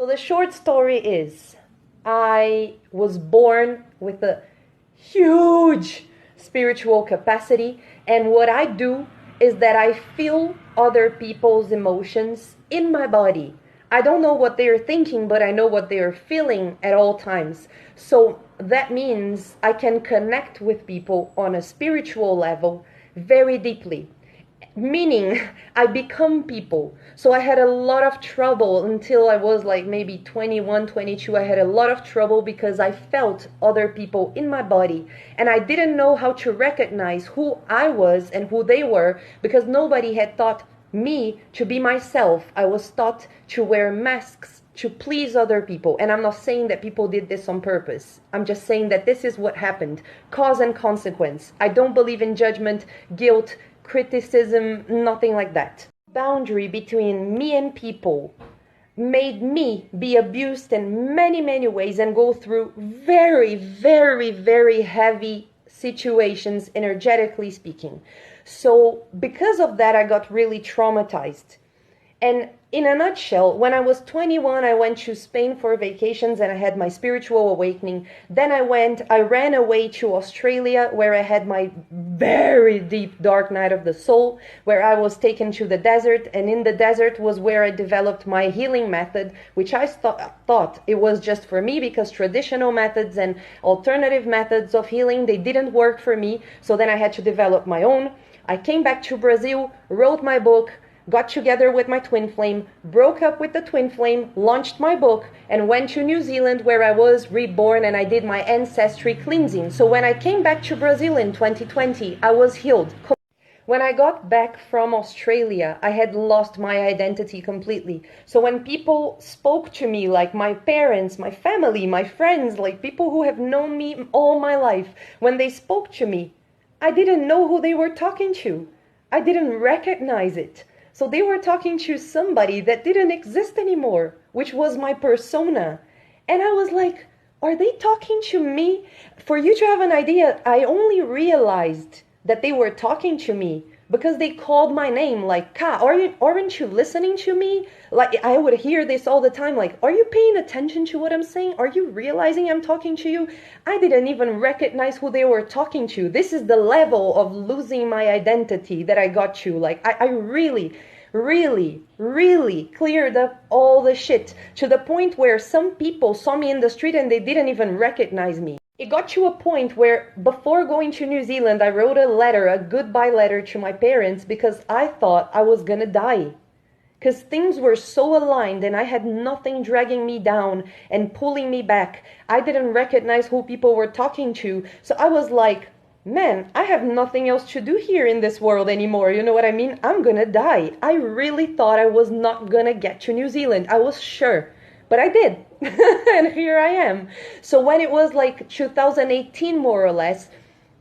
So the short story is, I was born with a huge spiritual capacity, and what I do is that I feel other people's emotions in my body. I don't know what they're thinking, but I know what they're feeling at all times. So that means I can connect with people on a spiritual level very deeply, meaning I become people. So I had a lot of trouble until I was like maybe 21, 22. I had a lot of trouble because I felt other people in my body, and I didn't know how to recognize who I was and who they were, because nobody had taught me to be myself. I was taught to wear masks to please other people. And I'm not saying that people did this on purpose. I'm just saying that this is what happened. Cause and consequence. I don't believe in judgment, guilt, criticism, nothing like that. Boundary between me and people made me be abused in many, many ways and go through very, very, very heavy situations, energetically speaking. So because of that, I got really traumatized. And in a nutshell, when I was 21, I went to Spain for vacations and I had my spiritual awakening. Then I ran away to Australia, where I had my very deep dark night of the soul, where I was taken to the desert. And in the desert was where I developed my healing method, which I thought it was just for me, because traditional methods and alternative methods of healing, they didn't work for me. So then I had to develop my own. I came back to Brazil, wrote my book, got together with my twin flame, broke up with the twin flame, launched my book, and went to New Zealand, where I was reborn and I did my ancestry cleansing. So when I came back to Brazil in 2020, I was healed. When I got back from Australia, I had lost my identity completely. So when people spoke to me, like my parents, my family, my friends, like people who have known me all my life, when they spoke to me, I didn't know who they were talking to. I didn't recognize it. So they were talking to somebody that didn't exist anymore, which was my persona. And I was like, are they talking to me? For you to have an idea, I only realized that they were talking to me because they called my name, like, Ka, aren't you listening to me? Like, I would hear this all the time, like, are you paying attention to what I'm saying? Are you realizing I'm talking to you? I didn't even recognize who they were talking to. This is the level of losing my identity that I got to. Like, I really, really, really cleared up all the shit, to the point where some people saw me in the street and they didn't even recognize me. It got to a point where, before going to New Zealand, I wrote a letter, a goodbye letter to my parents, because I thought I was gonna die. Because things were so aligned and I had nothing dragging me down and pulling me back. I didn't recognize who people were talking to. So I was like, man, I have nothing else to do here in this world anymore. You know what I mean? I'm gonna die. I really thought I was not gonna get to New Zealand. I was sure. But I did. And here I am. So when it was like 2018, more or less,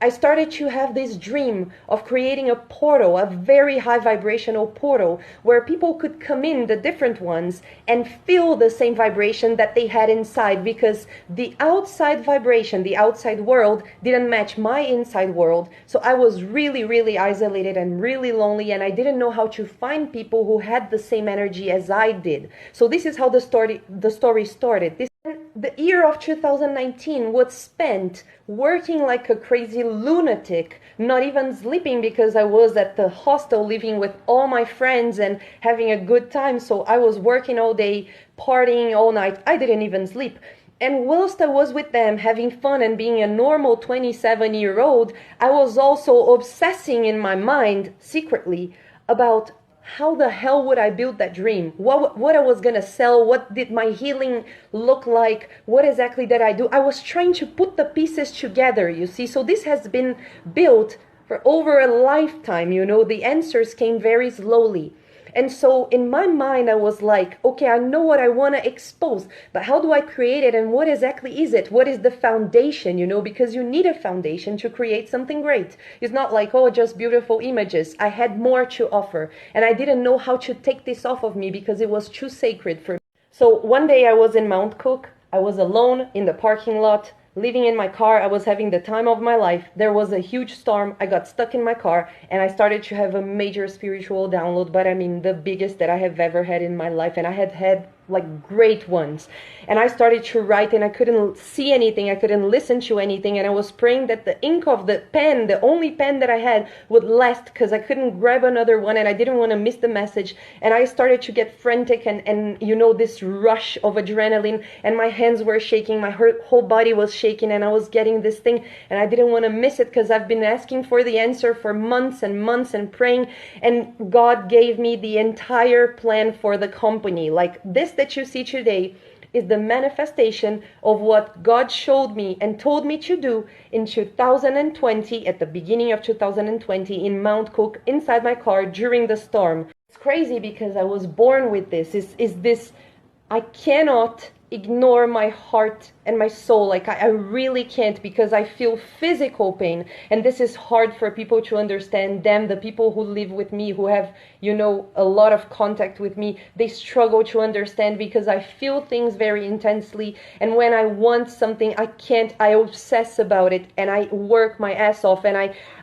I started to have this dream of creating a portal, a very high vibrational portal, where people could come in, the different ones, and feel the same vibration that they had inside, because the outside vibration, the outside world, didn't match my inside world. So I was really, really isolated and really lonely, and I didn't know how to find people who had the same energy as I did. So this is how the story started. The year of 2019 was spent working like a crazy lunatic, not even sleeping, because I was at the hostel living with all my friends and having a good time. So I was working all day, partying all night. I didn't even sleep. And whilst I was with them having fun and being a normal 27-year-old, I was also obsessing in my mind secretly about how the hell would I build that dream? What I was gonna sell? What did my healing look like? What exactly did I do? I was trying to put the pieces together, you see. So this has been built for over a lifetime, you know. The answers came very slowly. And so in my mind, I was like, okay, I know what I want to expose, but how do I create it? And what exactly is it? What is the foundation, you know? Because you need a foundation to create something great. It's not like, oh, just beautiful images. I had more to offer, and I didn't know how to take this off of me because it was too sacred for me. So one day I was in Mount Cook. I was alone in the parking lot, living in my car. I was having the time of my life. There was a huge storm. I got stuck in my car and I started to have a major spiritual download, but I mean the biggest that I have ever had in my life. And I had had like great ones. And I started to write, and I couldn't see anything, I couldn't listen to anything, and I was praying that the ink of the pen, the only pen that I had, would last, because I couldn't grab another one and I didn't want to miss the message. And I started to get frantic, and you know, this rush of adrenaline, and my hands were shaking, my whole body was shaking, and I was getting this thing, and I didn't want to miss it because I've been asking for the answer for months and months and praying. And God gave me the entire plan for the company. Like this that you see today is the manifestation of what God showed me and told me to do in 2020, at the beginning of 2020, in Mount Cook, inside my car during the storm. It's crazy because I was born with this. Is this, I cannot ignore my heart and my soul. Like I really can't, because I feel physical pain, and this is hard for people to understand. Them, the people who live with me, who have, you know, a lot of contact with me, they struggle to understand, because I feel things very intensely, and when I want something, I can't. I obsess about it, and I work my ass off, and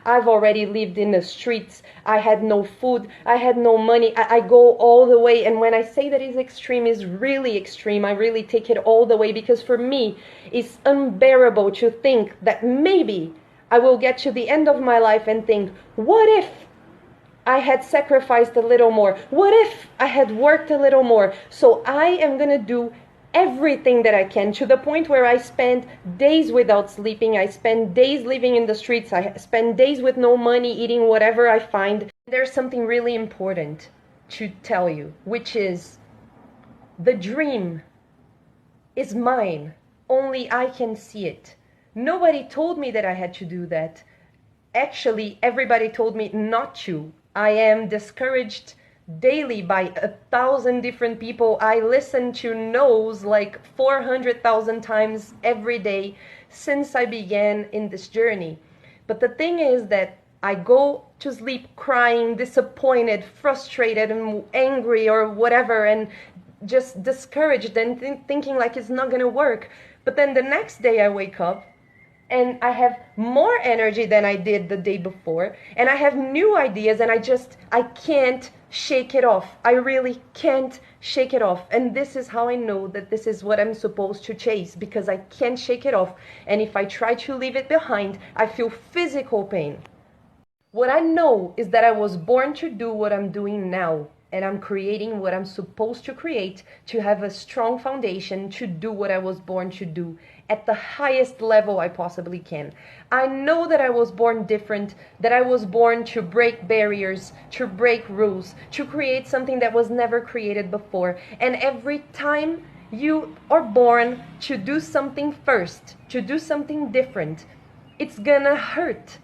I've already lived in the streets. I had no food, I had no money. I go all the way, and when I say that it's extreme, it's really extreme. I really take it all the way, because for me, it's unbearable to think that maybe I will get to the end of my life and think, what if I had sacrificed a little more? What if I had worked a little more? So I am going to do everything that I can, to the point where I spend days without sleeping. I spend days living in the streets. I spend days with no money, eating whatever I find. There's something really important to tell you, which is the dream is mine. Only I can see it. Nobody told me that I had to do that. Actually, everybody told me not to. I am discouraged daily by 1,000 different people. I listen to no's like 400,000 times every day since I began in this journey. But the thing is that I go to sleep crying, disappointed, frustrated, and angry or whatever, and just discouraged and thinking like it's not going to work. But then the next day I wake up and I have more energy than I did the day before, and I have new ideas, and I can't shake it off. I really can't shake it off. And this is how I know that this is what I'm supposed to chase, because I can't shake it off. And if I try to leave it behind, I feel physical pain. What I know is that I was born to do what I'm doing now, and I'm creating what I'm supposed to create, to have a strong foundation to do what I was born to do at the highest level I possibly can. I know that I was born different, that I was born to break barriers, to break rules, to create something that was never created before. And every time you are born to do something first, to do something different, it's gonna hurt.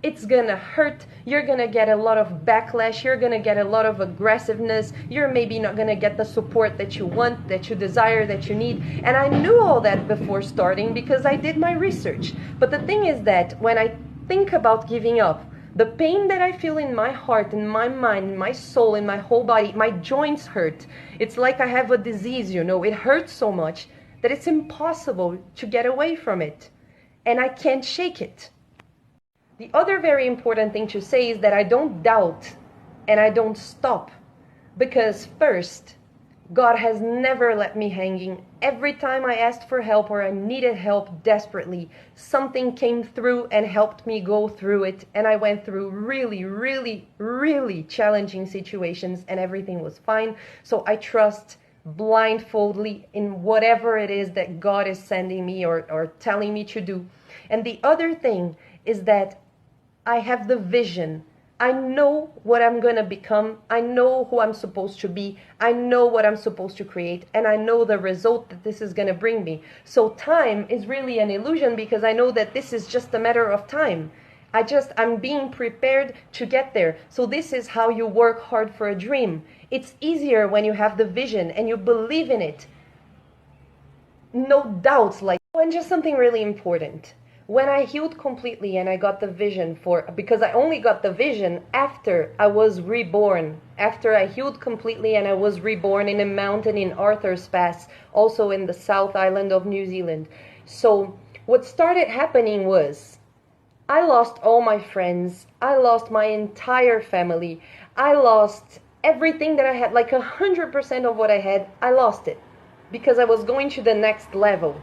It's gonna hurt. You're gonna get a lot of backlash. You're gonna get a lot of aggressiveness. You're maybe not gonna get the support that you want, that you desire, that you need. And I knew all that before starting, because I did my research. But the thing is that when I think about giving up, the pain that I feel in my heart, in my mind, in my soul, in my whole body, my joints hurt. It's like I have a disease, you know. It hurts so much that it's impossible to get away from it. And I can't shake it. The other very important thing to say is that I don't doubt and I don't stop, because first, God has never let me hanging. Every time I asked for help or I needed help desperately, something came through and helped me go through it. And I went through really, really, really challenging situations, and everything was fine. So I trust blindfoldly in whatever it is that God is sending me or telling me to do. And the other thing is that I have the vision. I know what I'm going to become. I know who I'm supposed to be. I know what I'm supposed to create. And I know the result that this is going to bring me. So time is really an illusion, because I know that this is just a matter of time. I'm being prepared to get there. So this is how you work hard for a dream. It's easier when you have the vision and you believe in it. No doubts. And just something really important. When I healed completely and I got the vision because I only got the vision after I was reborn, after I healed completely and I was reborn in a mountain in Arthur's Pass, also in the South Island of New Zealand. So what started happening was I lost all my friends. I lost my entire family. I lost everything that I had, like 100% of what I had, I lost it because I was going to the next level.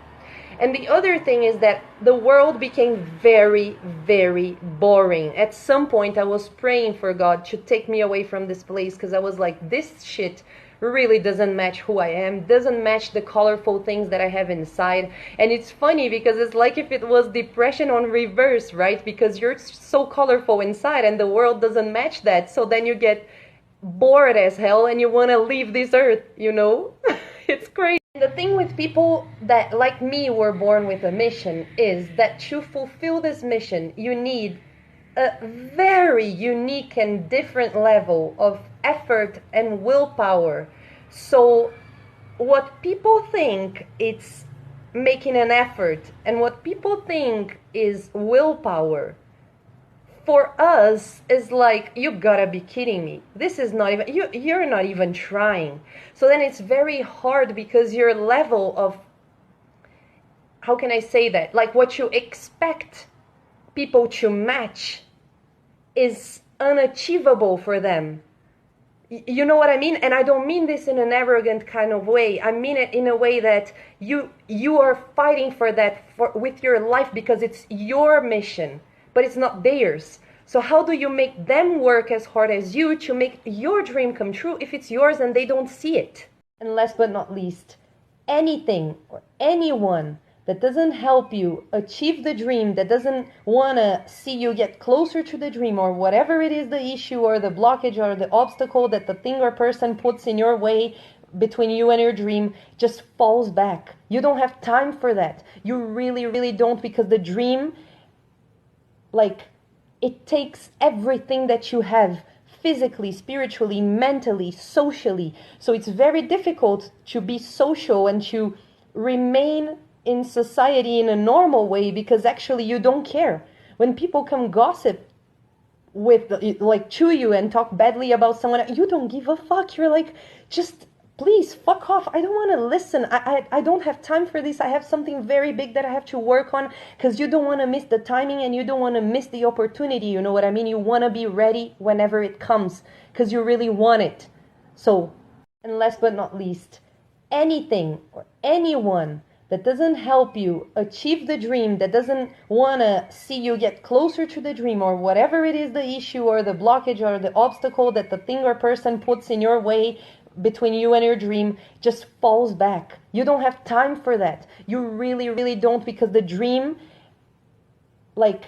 And the other thing is that the world became very, very boring. At some point, I was praying for God to take me away from this place because I was like, this shit really doesn't match who I am, doesn't match the colorful things that I have inside. And it's funny because it's like if it was depression on reverse, right? Because you're so colorful inside and the world doesn't match that. So then you get bored as hell and you want to leave this earth, you know? It's crazy. The thing with people that, like me, were born with a mission is that to fulfill this mission, you need a very unique and different level of effort and willpower. So what people think it's making an effort and what people think is willpower, for us is like, you gotta be kidding me, this is not even, you're not even trying. So then it's very hard because your level of, how can I say that, like what you expect people to match is unachievable for them. You know what I mean? And I don't mean this in an arrogant kind of way. I mean it in a way that you are fighting for that with your life because it's your mission, but it's not theirs. So how do you make them work as hard as you to make your dream come true if it's yours and they don't see it? And last but not least, anything or anyone that doesn't help you achieve the dream, that doesn't want to see you get closer to the dream, or whatever it is, the issue or the blockage or the obstacle that the thing or person puts in your way between you and your dream, just falls back. You don't have time for that. You really, really don't, because the dream, like, it takes everything that you have, physically, spiritually, mentally, socially. So it's very difficult to be social and to remain in society in a normal way because actually you don't care. When people come gossip with, like, to you and talk badly about someone, you don't give a fuck. You're like, just please fuck off. I don't want to listen. I don't have time for this. I have something very big that I have to work on, because you don't want to miss the timing and you don't want to miss the opportunity. You know what I mean? You want to be ready whenever it comes because you really want it. So, and last but not least, anything or anyone that doesn't help you achieve the dream, that doesn't want to see you get closer to the dream, or whatever it is, the issue or the blockage or the obstacle that the thing or person puts in your way between you and your dream, just falls back. You don't have time for that. You really, really don't, because the dream, like,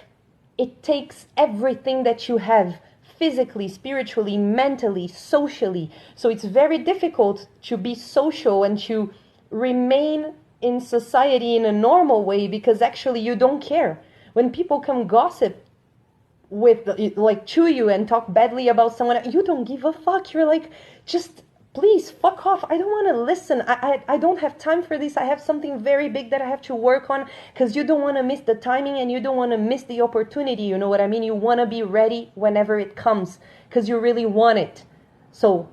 it takes everything that you have, physically, spiritually, mentally, socially. So it's very difficult to be social and to remain in society in a normal way because actually you don't care. When people come gossip with, like, to you and talk badly about someone, you don't give a fuck. You're like, just please fuck off. I don't want to listen. I don't have time for this. I have something very big that I have to work on, because you don't want to miss the timing and you don't want to miss the opportunity. You know what I mean? You want to be ready whenever it comes because you really want it. So